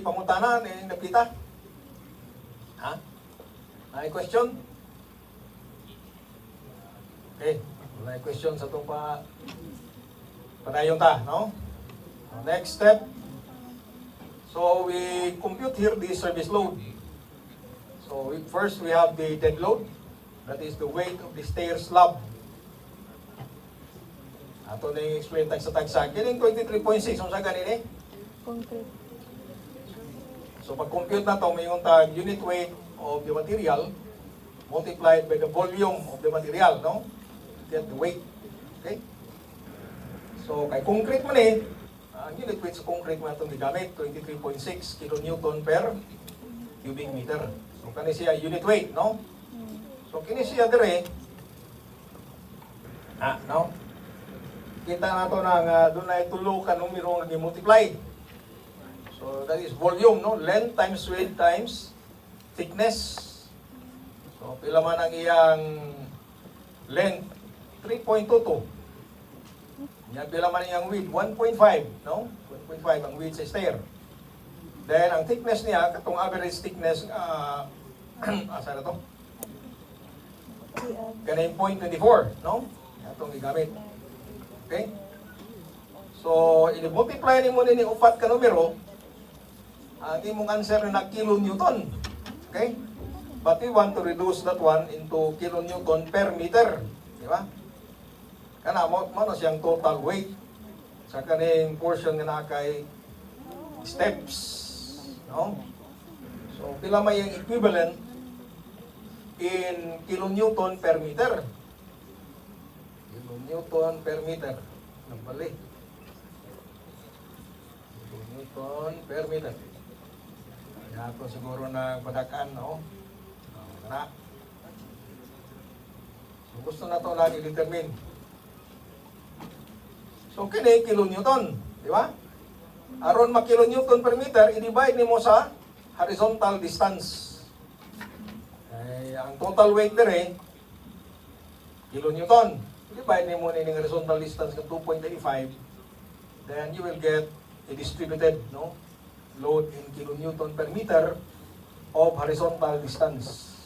Pangutanan, nakita? Ha? May question? Okay, may question sa itong padayon ta, no? Next step. So we compute here the service load. So first we have the dead load. That is the weight of the stair slab. Ato na explain tag sa tagsa. Kining 23.6, kung sa ganin Concrete. So pag-compute na ito, may yung tag unit weight of the material multiplied by the volume of the material, no? Get the weight. Okay? So kay concrete man ang unit weight sa concrete man itong gigamit, 23.6 kilonewton per cubic meter. So kani siya unit weight, no? So kini siya dire, no? Kita na ito na doon na itulo ka numero nga multiply. So that is volume, no? Length times width times thickness. So pila man ang iyang length? 3.22. Yan pila man iyang width? 1.5, no? 1.5 ang width sa stair. Then ang thickness niya, katong average thickness, asa na to? Kaya 0.24, no? Itong igamit. Okay? So, i-multiply ni mo ni upat ka numero, ang imong answer na kilonewton. Okay? But we want to reduce that one into kilonewton per meter. Di ba? Kana mo na siyang total weight sa kaning portion nga nakay steps. No? So, pila may yung equivalent in kilonewton per meter. Kilonewton per meter. Nabali. Kilonewton per meter. Kaya ito siguro na padakaan, no? Na. So, gusto na ito lagi determine. So, kini kilonewton. Di ba? Aron makilonewton per meter, i-divide nimo sa horizontal distance. Ay, ang total weight dire, kilonewton. Divide nimo ni horizontal distance ng 2.85, then you will get a distributed, no, load in kilonewton per meter of horizontal distance.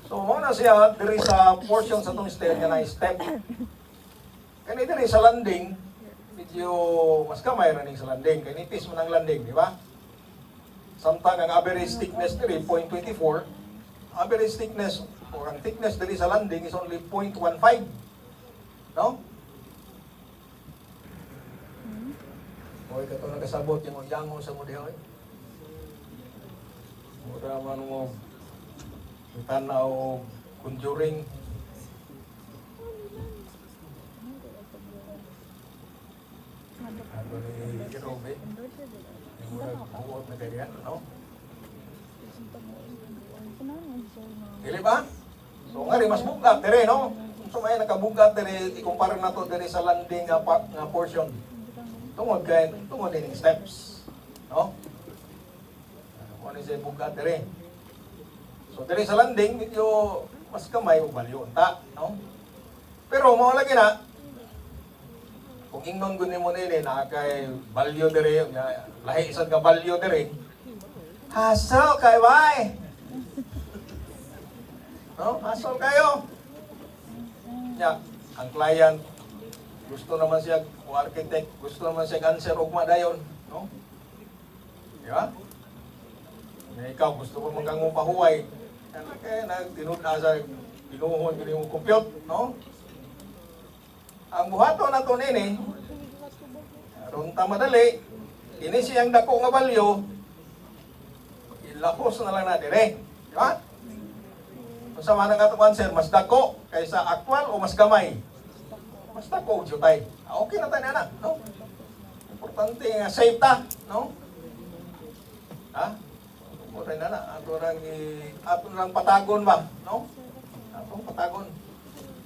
So, muna siya, there is a portion sa itong stair nga na step. Kani dire sa landing, medyo mas kamay na sa landing. Kaya nipis mo ng landing, di ba? Samtang ang average thickness dire, 0.24. Average thickness, o ang thickness dire sa landing is only 0.15. No? Oy, kato nagkasabot yung yango sa mo diha. Mura man mo tanaw conjuring. Ano ni Jerobe? Yung mura buot na ganyan, no? Dili ba? So nga rin, mas bugat dire, no? So may nakabugat dire, ikumpara na to dire sa landing nga portion. Tungod din yung steps. No? Ano siya bugat dire. So dire sa landing, medyo mas kamay o balyo unta, no? Pero mawala na, kung ingnon gunin mo nila na kay balyo dire, lahi isang ka balyo dire, hassle kay why? No? Hassle kayo. Yeah, ang client, gusto naman siya, o architect, gusto naman siya answer ugma dayon, no? Di ba? Ikaw, gusto mo magkang pahuway. Kaya nagtinuda sa pinuhon ko yung compute, no? Ang buhato na ito nini, aron ta madali, ini siyang dako nga balyo, ilahos na lang na dire. Di ba? Kung sa manang atong answer, mas dako kaysa actual o mas gamay? Mas dako, jutay. Okay na tayo na, no? Importante nga safe ta, no? Ha? Mura na, ato lang patagon ba, no? Atong patagon.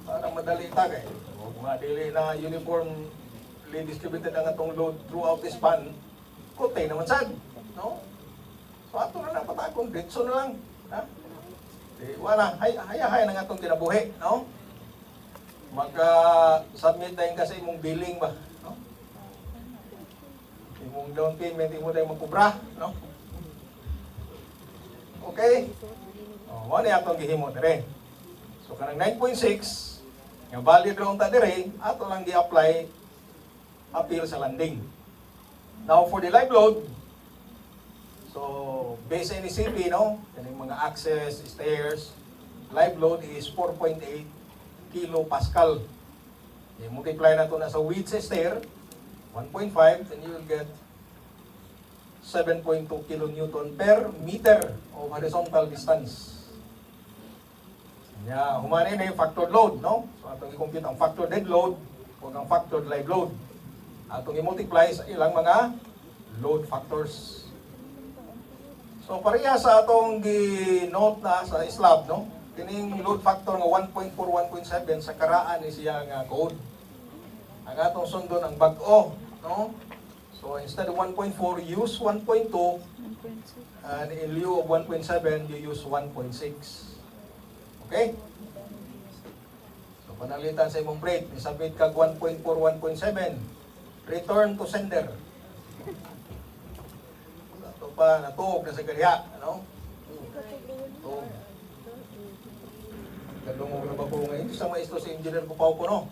Para madali ta kay. Huwag madili na uniformly distributed ang atong load throughout the span. Kutay naman sad, no? So ato na patagon, ditso na lang, ha? Wala, hay nang atong kinabuhi, no? Magka-submit tayo kasi imong billing ba, no? Imong down payment, imo dahil magkubra, no? Okay? Mo ni atong gihimo dire. So kanang 9.6 nga valid ron ta dire, ato lang gi-apply appeal sa landing. Now for the live load, so based on CP, no, kaning mga access stairs, live load is 4.8 kilopascal. I-multiply na to na sa width sa stair, 1.5, and you will get 7.2 kilonewton per meter of horizontal distance. Yeah, humanin na yung factored load, no? So atong i-compute ang factored dead load o ang factored live load. Atong i-multiply sa ilang mga load factors. So pareha sa atong gi-note na sa slab, no? Kining load factor nga 1.4, 1.7 sa karaan ni siya nga code. Ang atong sundon ang bag-o, no? So instead of 1.4, use 1.2, and in lieu of 1.7, you use 1.6. Okay? So panalitan sa imong rate, isabit kag 1.4, 1.7, return to sender. Ito pa, natuog na sa kariya, ano? Tuog. Kadungog na ba ko ngayon? Isa maisto si engineer ko pa ko, no?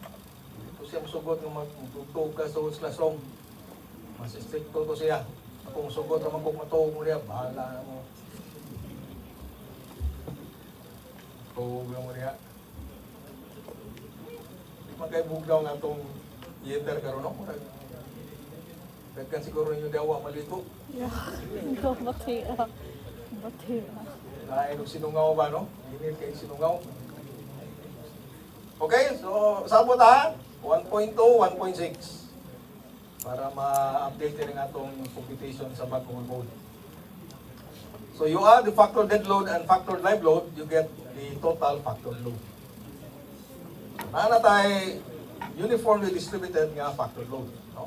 Ito siya masugot ng magtugtog ka sa classroom. Mas stricto to siya. Kung sugot naman kung matuog mo niya, bahala na mo. Tuog lang mo niya. Di man kayo bugdaw nga itong yeter karon, no? Dagkan siguro ninyo dawa maligo. Yeah. Ito, batira. Batira. Lain og sinungaw ba, no? Init kay sinungaw. Okay, so sabot ha? 1.2, 1.6. Para ma-update rin atong computation sa bagong code. So you add the factor dead load and factor live load, you get the total factor load. Nana tayo uniformly distributed nga factor load, no?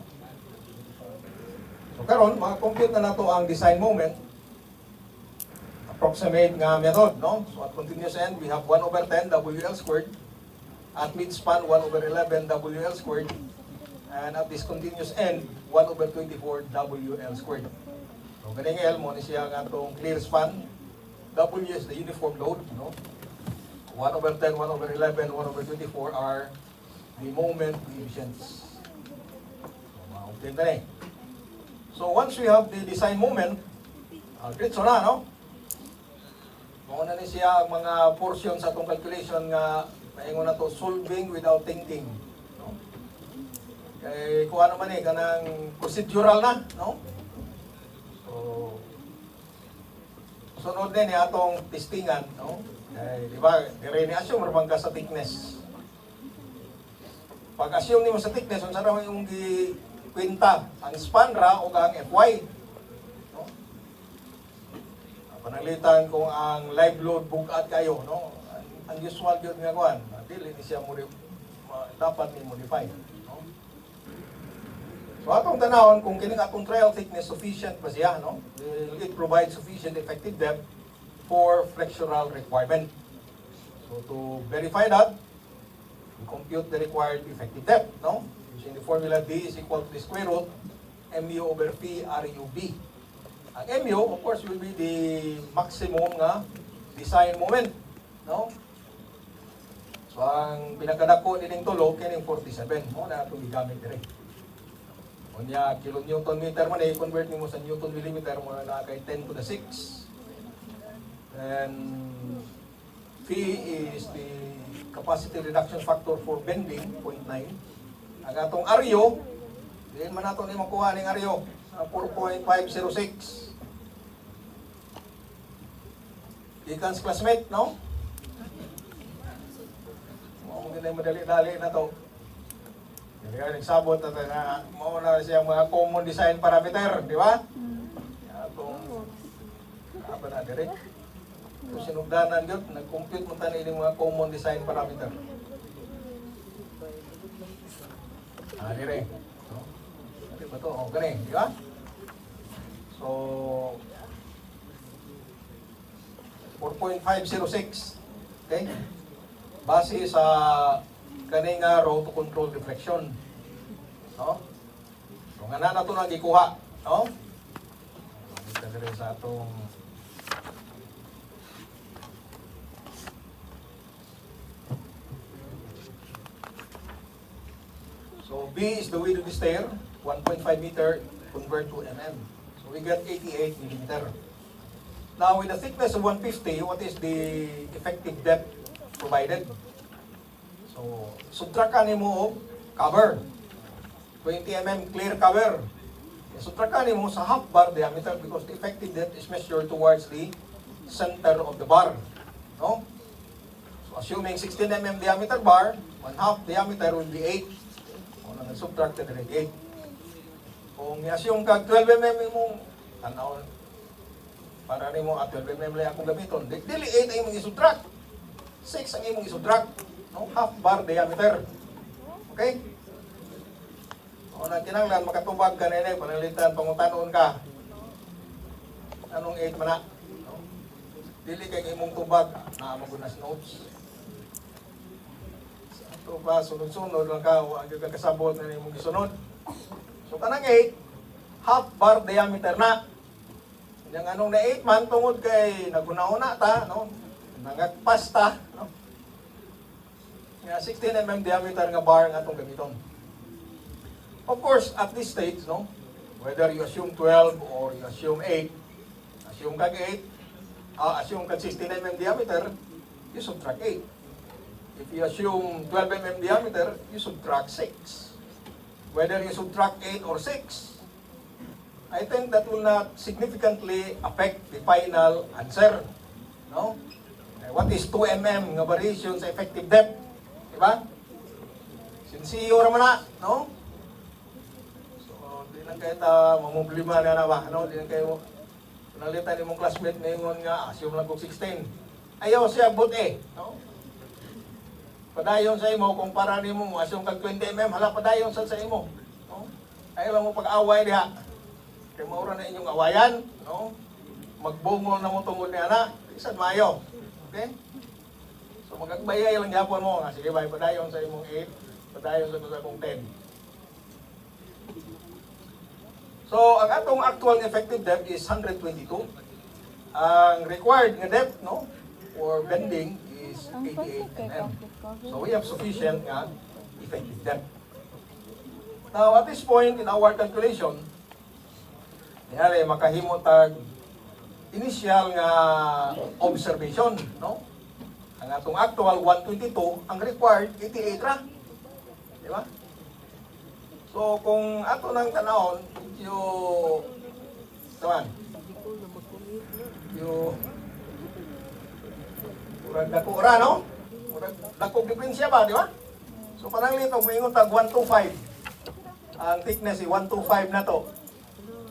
So karon maka-compute na nato ang design moment. Approximate nga method, no? So at continuous end, we have 1/10 WL squared. At mid-span, 1/11 WL squared. And at this continuous end, 1/24 WL squared. So ganing L mo ni siya nga itong clear span. W is the uniform load, no? 1/10, 1/11, 1/24 are the moment coefficients. So ma-obtain na eh. So once we have the design moment, diretso na, no? Mauna ni siya ang mga portion sa itong calculation nga maingon na to solving without thinking, no? Kay kung ano man eh, kanang procedural na, no? So sunod din atong testingan, no? Kay di ba, dire ni assume ra ka sa thickness. Pag assume nimo sa thickness, unsa raw yung kwenta ang span ra o ang FY, no? Panalitan kung ang live load bugat kayo, no? Ang usual gyud nga kuan, dili ni siya dapat ni modify, no? So atong tanawon kung kining atong trial thickness sufficient pa siya, no? Will it provide sufficient effective depth for flexural requirement? So to verify that, we compute the required effective depth, no? Using the formula D is equal to the square root mu over P RUB. Ang mu, of course, will be the maximum nga design moment, no? So ang pinakadako nining tulo kining 47 mo na atong gigamit dire. Unya kilonewton meter man i-convert nimo sa newton millimeter mo na kay 10 to the 6. And P is the capacity reduction factor for bending, 0.9. Ang atong RU, diin man nato ni makuha ning RU, 4.506. Ikan's classmate, no? Muna yung madali-dali na to. Hindi ka nagsabot na mauna siya mga common design parameter, di ba? Itong apa na direct. Ito sinugdanan yun, nag-compute mo tayo yung mga common design parameter. Direct. No? Ano ba ito? O, ganun, di ba? So, 4.506. Okay? Base sa kaning row to control deflection. No? So nga na ito na gikuha. No? Ito rin sa atong so B is the width of the stair, 1.5 meter, convert to mm. So we get 88 millimeter. Now with a thickness of 150, what is the effective depth provided? So subtrakan mo og cover. 20 mm clear cover. Subtrakan mo sa half bar diameter because the effective depth is measured towards the center of the bar. No? So assuming 16 mm diameter bar, 1/2 diameter will be 8. Kung nag-subtract na rin 8. Kung i-assume kag 12 mm mo, tanaw, para rin mo at 12 mm lang akong gamiton, dili 8 ang imong i-subtract. 6 ang imong i-subtract. No? Half bar diameter. Okay? O nagkinanglan, makatubag ka nila, panalitan, pangutanon ka. Anong 8 man na? No? Dili kay imong tubag, magunas notes. Ito pa, sunod-sunod lang ka, huwag ka kasabot na imong gisunod. So kanang 8, half bar diameter na. Yung anong na 8 man, tungod kay naguna-una ta, no? Nangagpasta, no? Nga 16 mm diameter nga bar nga itong gamiton. Of course, at this stage, no, whether you assume 12 or you assume 8, assume kag 8, assume kag 16 mm diameter, you subtract 8. If you assume 12 mm diameter, you subtract 6. Whether you subtract 8 or 6, I think that will not significantly affect the final answer. No? What is 2 mm nga variation sa effective depth? Diba? Sinsiyo raman na, no? Di lang kayo mamumblima na ba? Ano? Di lang kayo nalitan yung mong classmate ngayon nga, assume lang kong 16. Ayaw siya buti. No? Padayon sa imo, kung para ni mo, assume kag 20 mm, hala padayon sa imo. No? Ayaw lang mo pag-away diha. Kaya maura na inyong awayan. No? Magbungol na mo tungod ni anak. Isan mayo. Okay? So magagbayay lang yapon mo. Sige, bay, padayon sa imong 8. Padayon sa akong 10. So, ang atong actual effective depth is 122. Ang required nga depth, no, for bending is 88 mm. So, we have sufficient nga effective depth. Now, at this point in our calculation, niyari, makahimo tag initial nga observation, no? Ang atong actual 122, ang required 88 ra. Di ba? So, kung ato nang tanawon, yung murag dako ra, no? Murag dako diferensya ba, di ba? So, parang lito, moingon tag 125. Ang thickness is 125 na to.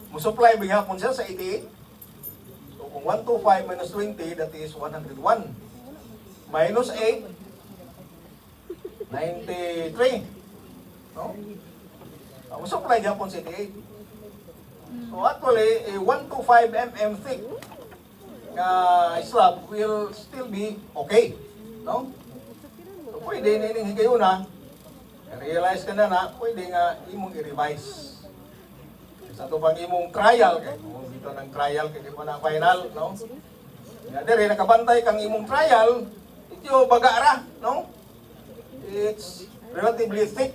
Musupply bigapon siya sa 88. So, kung 125 minus 20, that is 101. Minus 8, 93. No? Musupply bigapon sa 88. So, actually, a 125 mm thick slab will still be okay. No? So, pwede na ining higayuna, realize ka na, pwede nga imong i-revise. Sa ito pang imong trial, kaya dito ng trial, kaya di pa na final, no? Kaya diri, nakabantay kang imong trial, ito bagara, no? It's relatively thick.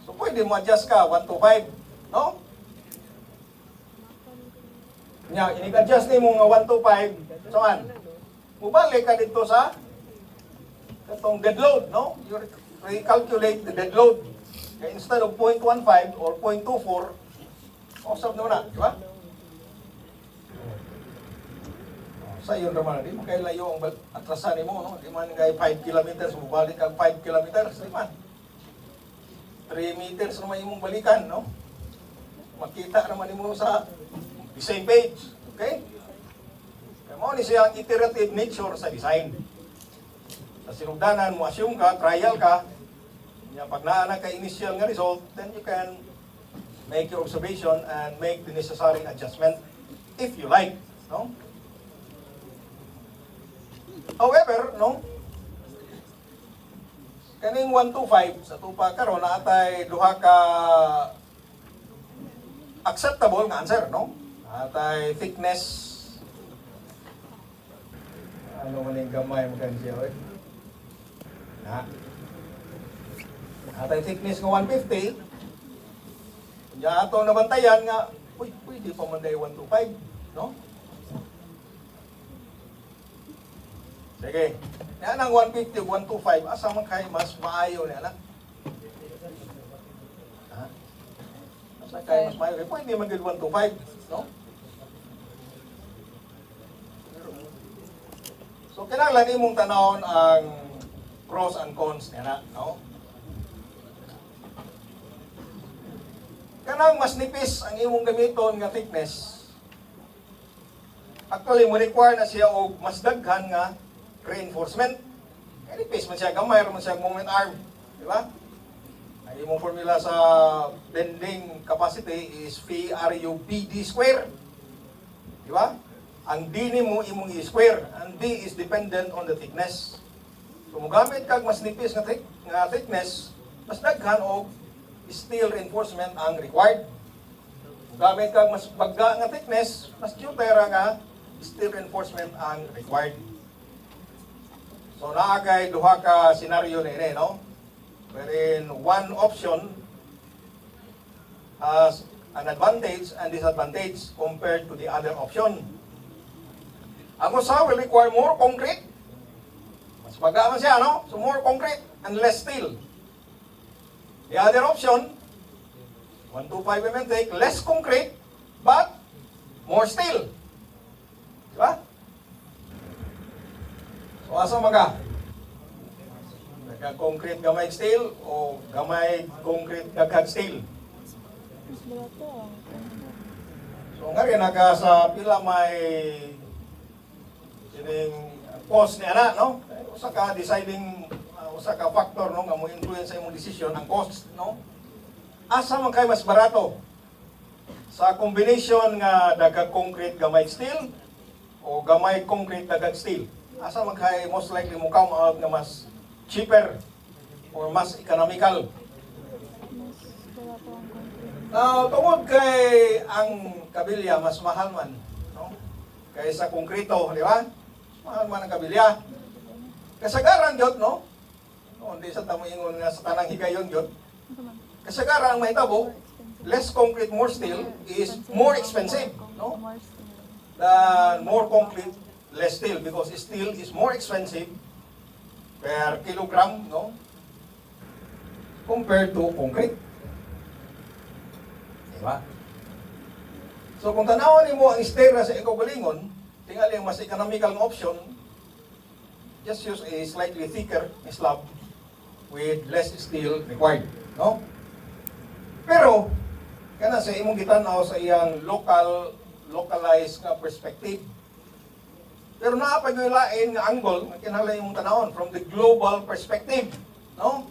So pwede mo adjust ka, 125, no? Nya, inig-adjust ni mo nga 125, saan? Mubalik ka dito sa itong dead load, no? You recalculate the dead load. Okay, instead of 0.15 or 0.24, usap na na, di ba? Sa iyon naman, di mo kayo layo ang atrasan mo, no? Di man kayo 5 kilometers, mabalik ang 5 kilometers, di man? 3 meters naman yung balikan, no? Makita naman mo sa the same page, okay? Kaya mo ni siya ang iterative nature sa design. Sa sinugdanan mo, assume ka, trial ka, pag naana ka initial nga result, then you can make your observation and make the necessary adjustment if you like, no? However, no, kaning 125 sa tupa karon na atay duha ka acceptable nga answer, no? Atay thickness, ano man yung gamay mo kan siya, oy? Na. Atay thickness nga 150, kanya ato nabantayan nga, uy, pwede pa man day 125, no? Sige. Yan ang 150, 125, asa man kay mas maayo niya na? Ha? Asa kay mas maayo? Pwede man gid 125, no? So kinahanglan imong tanawon ang pros and cons niya, no? Kanang mas nipis ang imong gamiton nga thickness. Actually, mo require na siya og mas daghan nga reinforcement. Kaya nipis man siya, gamay man siya moment arm. Di ba? Ang imong formula sa bending capacity is VRUBD square. Di ba? Ang D ni mo imong i-square. Ang D is dependent on the thickness. So, mugamit kag mas nipis nga, thickness, mas daghan og steel reinforcement ang required. Mugamit kag mas bagga nga thickness, mas jutera nga steel reinforcement ang required. So, naagay duha ka scenario na ini, no? Wherein one option has an advantage and disadvantage compared to the other option. Ang usa will require more concrete. Mas baga man siya, no? So, more concrete and less steel. The other option, 125 mm thick, less concrete, but more steel. Diba? So, asa maga? Nagka-concrete gamay steel o gamay concrete daghang steel? Mas barato ang So, nga rin, sa pila may sining cost niya na, no? Usa ka deciding, usa ka factor, no? Nga mo influence sa imong decision, ang cost, no? Asa man kay mas barato? Sa combination nga daghang concrete gamay steel o gamay concrete daghang steel? Asa man kay most likely mo come out nga mas cheaper or mas economical? mas barato ang concrete. Now, tungod kay ang kabilya mas mahal man, no? Kaysa konkrito, di ba? Mahal man ang kabilya. Kasagaran jud, no? No, hindi sa tamo ingon nga sa tanang higayon jud. Ito man. Kasagaran ang mahitabo, less concrete, more steel is more expensive, no? More steel. Than more concrete, less steel, because steel is more expensive per kilogram, no? Compared to concrete. Diba? So kung tanawin mo ang stera sa ikaugalingon, tingali ang mas economical na option, just use a slightly thicker slab with less steel required, no? Pero kana sa imong gitanaw sa iyang localized nga perspective. Pero naa pa yung lain nga angle nga kinahanglan imong tanawon from the global perspective, no?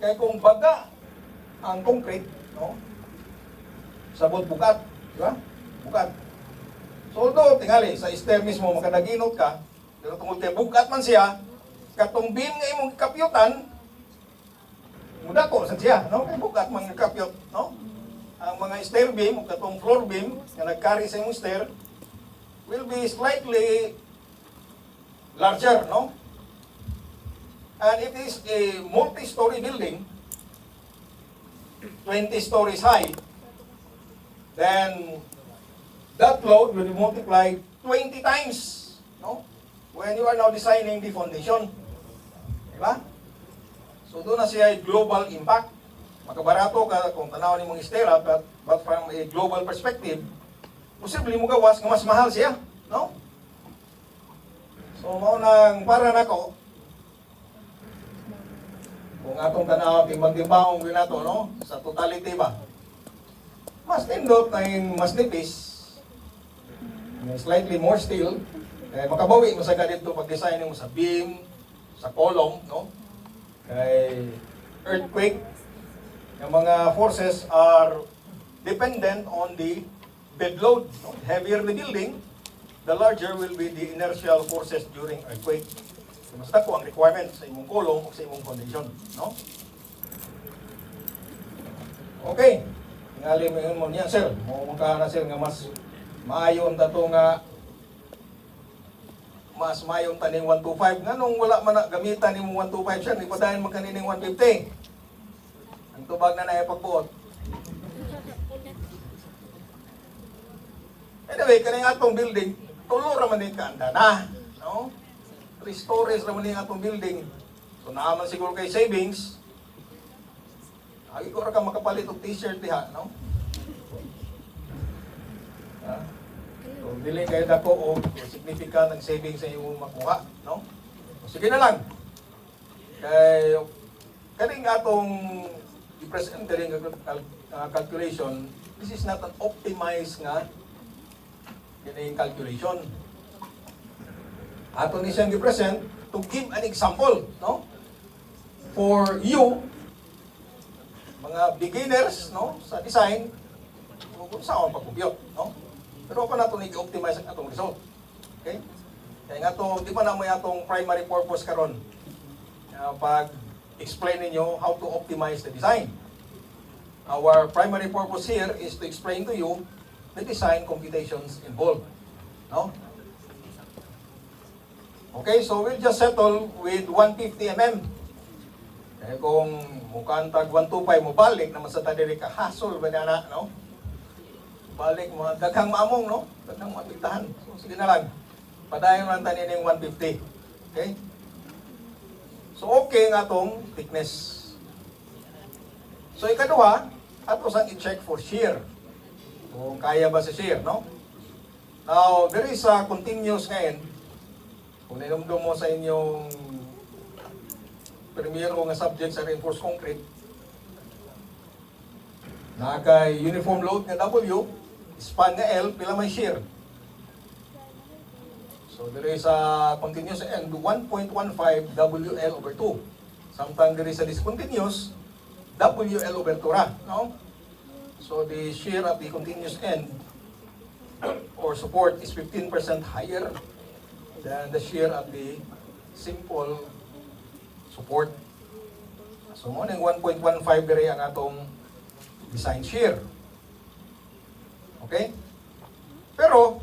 Kaya kung baga ang concrete, no? Sabot bukat, di ba? Bukat. So although tingali sa stair mismo makadaginot ka, pero tungkol kay bukat man siya, katong beam nga imong kapyutan, mudako sa siya, no? Kay bukat man kapyot, no? Ang mga stair beam o katong floor beam nga nag-carry sa imong stair will be slightly larger, no? And it is a multi-story building, 20 stories high, then that load will be multiplied 20 times, no? When you are now designing the foundation. Diba? So doon na siya global impact. Makabarato ka kung tanawin mong istera, but from a global perspective, posible mo gawas nga mas mahal siya, no? So maunang para nako, kung atong tanaw timbang-timbang din nato, no? Sa totality ba? Mas tindot na yung mas nipis, slightly more steel, kaya makabawi mo sa ganito pag-design mo sa beam, sa column, no? Kay earthquake, yung mga forces are dependent on the bed load. No? The heavier the building, the larger will be the inertial forces during earthquake. So, mas dako ang requirement sa imong kolong o sa imong foundation. No? Okay. Ngali mo niya, sir. Mo ka na sir nga mas maayon ta to nga mas maayon taning 125. Nganong wala man na gamitan nimo 125 siya, ni padayon man kanining 150. Ang tubag na naipagbuot. Anyway, kaning atong building, tulo ra man ni kaanda na, no? 3 stories ra man ni atong building. So naaman siguro kay savings. Agi ko ra ka makapalit og t-shirt diha, no? So, dili kayo dako o significant ang savings sa iyong makuha, no? So, sige na lang. Kay kaning atong i-present kaning calculation, this is not an optimized nga kining calculation. Ato ni siyang i-present to give an example, no? For you, mga beginners, no, sa design, kung saan pag-compute, no? Pero pa nato ni optimize ang atong result. Okay? Kaya nga to, di ba na mo atong primary purpose karon? Pag explain ninyo how to optimize the design. Our primary purpose here is to explain to you the design computations involved. No? Okay, so we'll just settle with 150 mm. Kaya kung mukhang tag 125 mo balik naman sa tadiri ka hasol ba na, no? Balik mo, daghang maamong, no? Daghang mapigtahan. So, sige na lang. Padayon lang tanin yung 150. Okay? So, okay nga itong thickness. So, ikaduha, ato sang i-check for shear. Kung kaya ba sa shear, no? Now, there is a continuous ngayon. Kung ninumdum mo sa inyong primero nga subject sa reinforced concrete, nakay uniform load nga W, span nga L, pila may shear. So there is a continuous end 1.15 WL over 2. Sometimes there is a discontinuous WL over 2 ra, no? So the shear at the continuous end or support is 15% higher than the shear at the simple support. So mo ning 1.15 dire ang atong design shear. Okay? Pero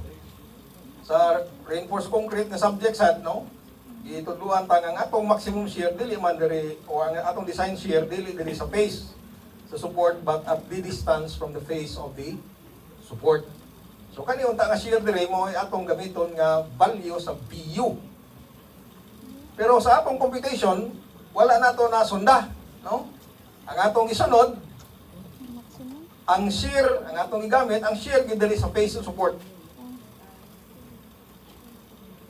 sa reinforced concrete na subject sad, no? Itudluan ta nga atong maximum shear dili man dire o ang atong design shear dili dire sa face sa support but at the distance from the face of the support. So kani unta nga shear dire mo atong gamiton nga value sa BU. Pero sa atong computation wala nato na sunda, no? Ang atong isunod Maximum. ang shear, ang atong igamit, ang shear gid diri sa face support.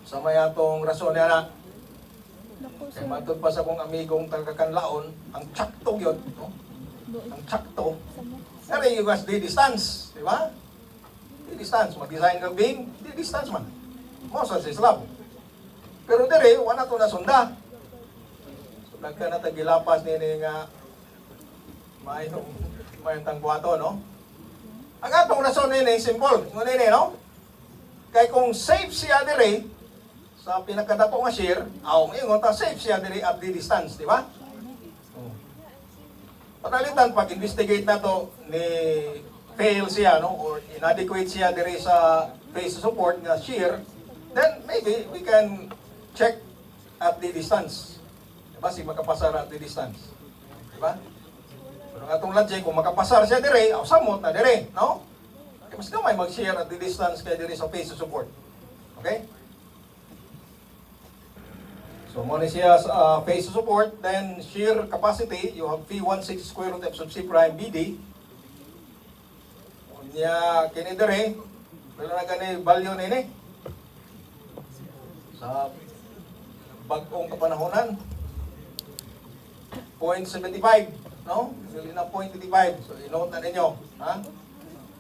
Sa may atong rason na Dako kay sir. matud pa sa kong amigong taga-Kanlaon, ang tsakto yun, no? Doon. Ang tsakto, Sama. nari yung as di distance, di ba? Di distance, mag-design ng beam, di distance man. Mo sa slab. Pero dire, wala to na sunda. So, nagka na tagilapas nini nga may tang buhato, no? Ang atong rason nini, simple, ngunini, no? Kay kung safe siya dire, sa pinakadako nga shear, ingon ta safe siya dire at the distance, di ba? Panalitan, pag investigate na to ni fail siya, no? Or inadequate siya dire sa face support nga shear, then maybe we can check at the distance. Diba? Si makapasar at the distance. Diba? Pero ang atong logic, kung makapasar siya dire, samot na dire, no? Kaya mas gamay mag-shear at the distance kaya dire sa face support. Okay? So, muna siya sa face support, then shear capacity, you have P16 square root F sub C prime BD. Kunya, kini dire, wala na gani value na ini. Sa bagong kapanahonan, 0.75, no? Dili na 0.85. So, inote na ninyo, ha?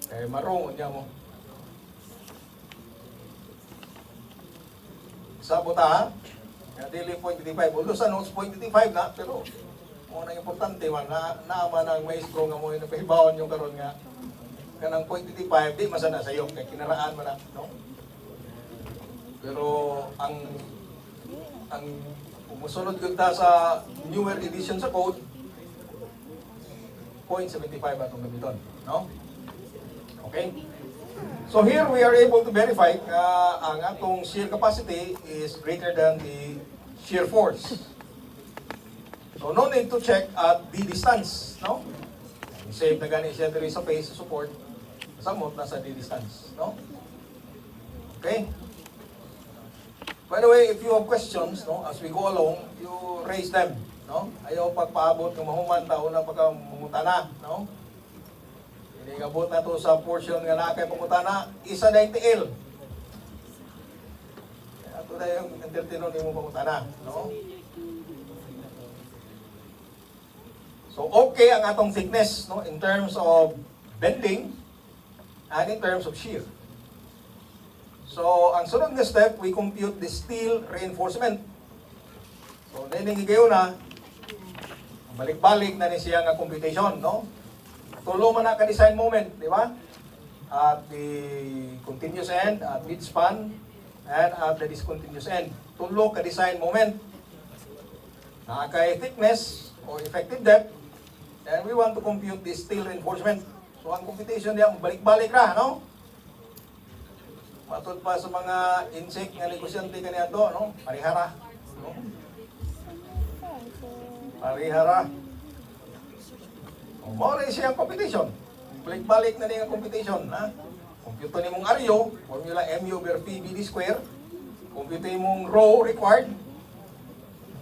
Kaya marungon niya mo. Sa buta, ha? Kaya dili 0.85. Although sa notes 0.85 na, pero muna importante man, naaman ang maestro nga mo yung napahibawan yung karon nga kanang 0.85, di masana sa iyo, kaya kinaraan mo na, no? Pero ang umusunod ganda sa newer edition sa code, 0.75 atong gamiton. no? Okay? So here we are able to verify ang atong shear capacity is greater than the shear force. So no need to check at the distance, no? Save na gani siya diri sa face support, samot nasa the distance, no? Okay? By the way, if you have questions, no, as we go along, you raise them, no? Ayaw pagpaabot ng mahuman tao na pagkamutana, no? Inigabot na to sa portion nga na kay pamutana, isa na yung tiil. Ato na yung entertainer ni mo pamutana, no? So okay ang atong thickness, no, in terms of bending and in terms of shear. So ang sunod na step, we compute the steel reinforcement. So naningigayo na, balik-balik na ni siya nga computation, no? Tulo man na ka-design moment, di ba? At the continuous end, at mid-span, and at the discontinuous end. Tulo ka-design moment. Nakakay thickness or effective depth, and we want to compute the steel reinforcement. So ang computation niya, balik-balik na, no? Matod pa sa mga insect nga negosyante kaniya to, no? Parihara. No? Parihara. Mao rin siya ang competition. Balik-balik na niya ang competition, ha? Compute ni mong RO, formula mu over PBD square. Compute mong rho required.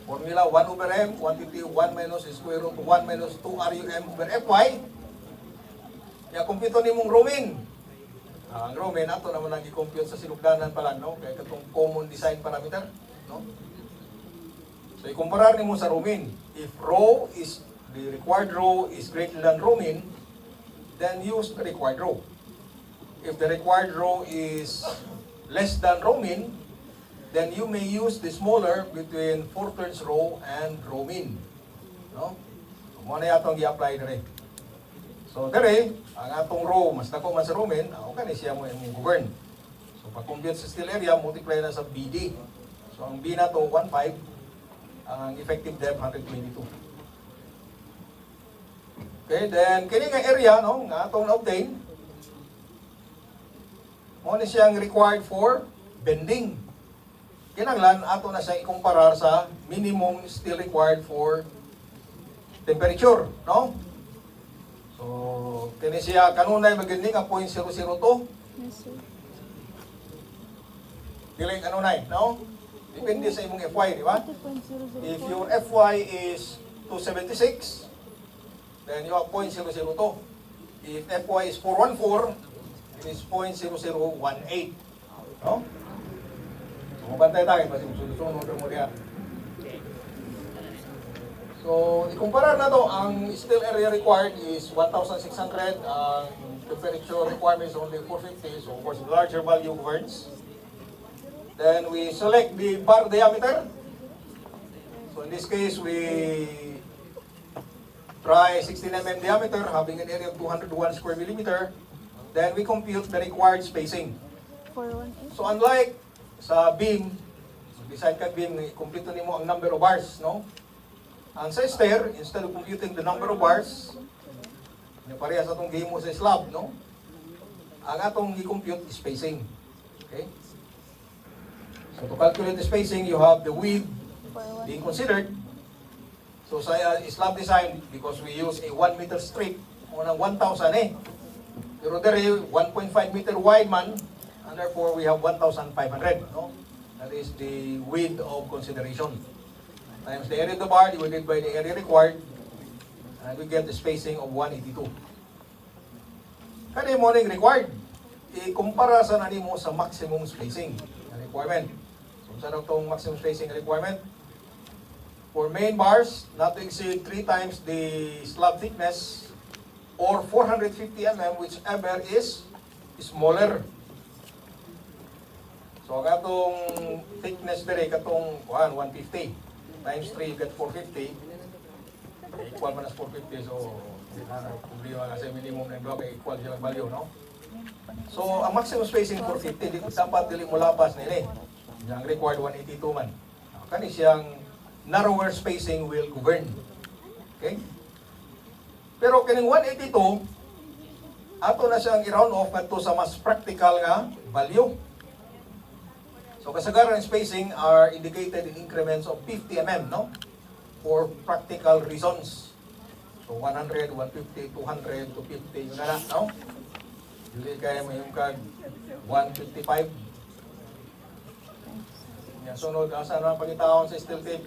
Formula 1 over m, quantity 1 minus square root 1 minus 2 RUM over Fy. Kaya compute ni mong rho min. Ang rho min, ato naman lang i-compute sa sinugdanan pa lang, no? Kaya itong common design parameter, no? So, ikumparar ni mo sa rho min. If rho is the required rho is greater than rho min, then use the required rho. If the required rho is less than rho min, then you may use the smaller between 4/3 rho and rho min. No? Mo na yatong i-apply dire. So dire, ang atong rho mas dako man sa rho min, kani siya mo imong govern. So pag-compute sa steel area, multiply na sa BD. So ang B na to 1.5, ang effective depth 122. Okay, then kini nga area, no, nga atong na-obtain, mo ni siyang required for bending. Kinanglan ato na siya ikumparar sa minimum steel required for temperature, no? So kini siya kanunay maganding ang 0.002. Yes, sir. Dili kanunay, no? Depende sa imong FY, di ba? 40.004. If your FY is 276, then you have 0.002. If FY is 414, it is 0.0018. No? So, mabantay tayo. Kasi sunod mo diyan. So, ikumpara na to. Ang steel area required is 1,600. Ang temperature requirement is only 450. So, of course, larger value governs. Then, we select the bar diameter. So, in this case, we try 16 mm diameter having an area of 201 square millimeter. Then we compute the required spacing. 418. So unlike sa beam, design ka beam, i-complete nimo ang number of bars, no? Ang sa stair, instead of computing the number of bars, yung pareha sa itong game mo sa slab, no? Ang atong i-compute is spacing. Okay? So to calculate the spacing, you have the width being considered. So sa slab design, because we use a 1 meter strip, unang 1,000 eh. Pero there 1.5 meter wide man, and therefore we have 1,500. No? That is the width of consideration. Times the area of the bar divided by the area required, and we get the spacing of 182. Kaya mo ning required, ikumpara sa nani mo sa maximum spacing na requirement. So sa itong maximum spacing requirement, for main bars, not to exceed 3 times the slab thickness or 450 mm, whichever is smaller. So, katong thickness dire, katong 150 times 3, you get 450. Equal man as 450, so problema kasi minimum ng doa kay equal silang value, no? So, ang maximum spacing 450, dapat dili mo labas nila. Yang required 182 man. Kani siyang narrower spacing will govern. Okay? Pero kining 182, ato na siyang i-round off ngadto sa mas practical nga value. So kasagaran spacing are indicated in increments of 50 mm, no? For practical reasons. So 100, 150, 200, 250 yung na, no? Dili kaya mo yung kag 155. Yan, sunod, asa na pagitawon sa steel tape.